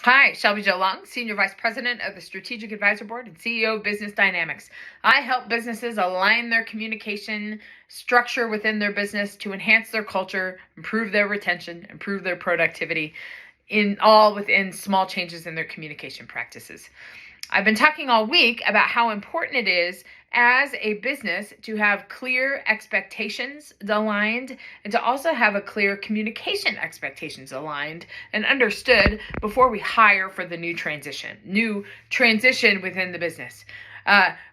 Hi, Shelby Long, Senior Vice President of the Strategic Advisor Board and CEO of Business Dynamics. I help businesses align their communication structure within their business to enhance their culture, improve their retention, improve their productivity, within small changes in their communication practices. I've been talking all week about how important it is as a business to have clear expectations aligned and to also have a clear communication expectations aligned and understood before we hire for the new transition within the business.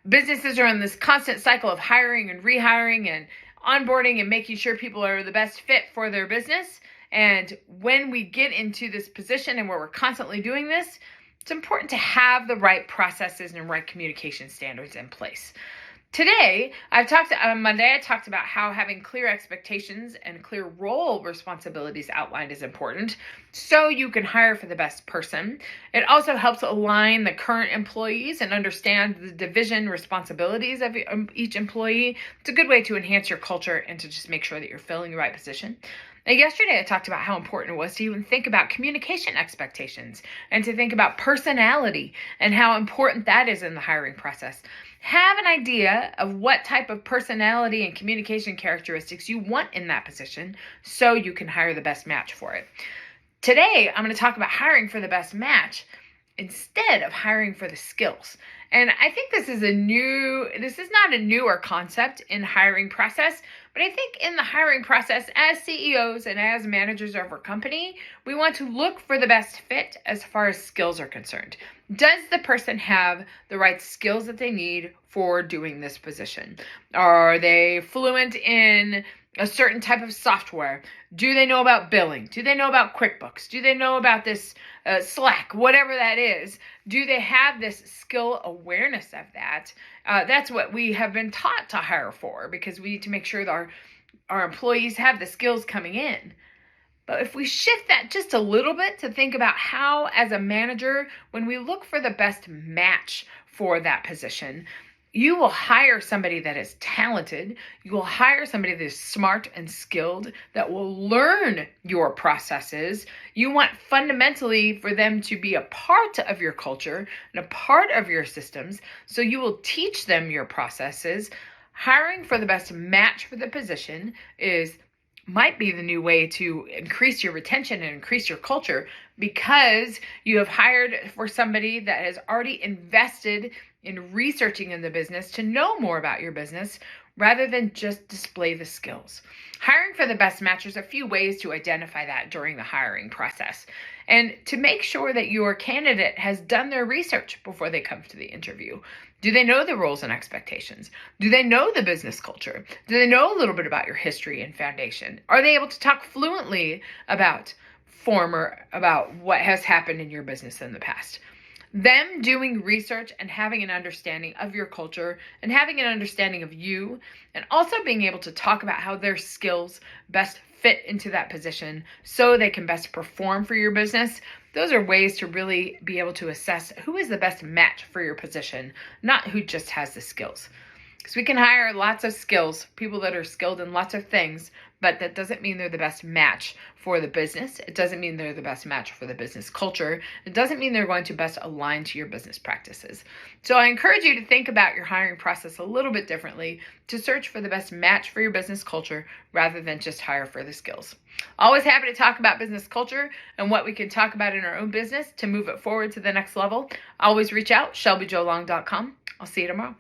Businesses are in this constant cycle of hiring and rehiring and onboarding and making sure people are the best fit for their business. And when we get into this position and where we're constantly doing this, it's important to have the right processes and right communication standards in place. Today, on Monday, I talked about how having clear expectations and clear role responsibilities outlined is important so you can hire for the best person. It also helps align the current employees and understand the division responsibilities of each employee. It's a good way to enhance your culture and to just make sure that you're filling the right position. Now, yesterday, I talked about how important it was to even think about communication expectations and to think about personality and how important that is in the hiring process. Have an idea of what type of personality and communication characteristics you want in that position so you can hire the best match for it. Today, I'm going to talk about hiring for the best match instead of hiring for the skills. And I think this is not a newer concept in hiring process, but I think in the hiring process, as CEOs and as managers of our company, we want to look for the best fit as far as skills are concerned. Does the person have the right skills that they need for doing this position? Are they fluent in a certain type of software? Do they know about billing? Do they know about QuickBooks? Do they know about this Slack, whatever that is? Do they have this skill awareness of that? That's what we have been taught to hire for, because we need to make sure that our employees have the skills coming in. But if we shift that just a little bit to think about how, as a manager, when we look for the best match for that position, you will hire somebody that is talented. You will hire somebody that is smart and skilled, that will learn your processes. You want fundamentally for them to be a part of your culture and a part of your systems. So you will teach them your processes. Hiring for the best match for the position might be the new way to increase your retention and increase your culture, because you have hired for somebody that has already invested in researching in the business to know more about your business rather than just display the skills. Hiring for the best match, there's a few ways to identify that during the hiring process. And to make sure that your candidate has done their research before they come to the interview. Do they know the roles and expectations? Do they know the business culture? Do they know a little bit about your history and foundation? Are they able to talk fluently about what has happened in your business in the past? Them doing research and having an understanding of your culture and having an understanding of you, and also being able to talk about how their skills best fit into that position so they can best perform for your business. Those are ways to really be able to assess who is the best match for your position, not who just has the skills. Because we can hire lots of skills, people that are skilled in lots of things, but that doesn't mean they're the best match for the business. It doesn't mean they're the best match for the business culture. It doesn't mean they're going to best align to your business practices. So I encourage you to think about your hiring process a little bit differently, to search for the best match for your business culture rather than just hire for the skills. Always happy to talk about business culture and what we can talk about in our own business to move it forward to the next level. Always reach out, shelbyjolong.com. I'll see you tomorrow.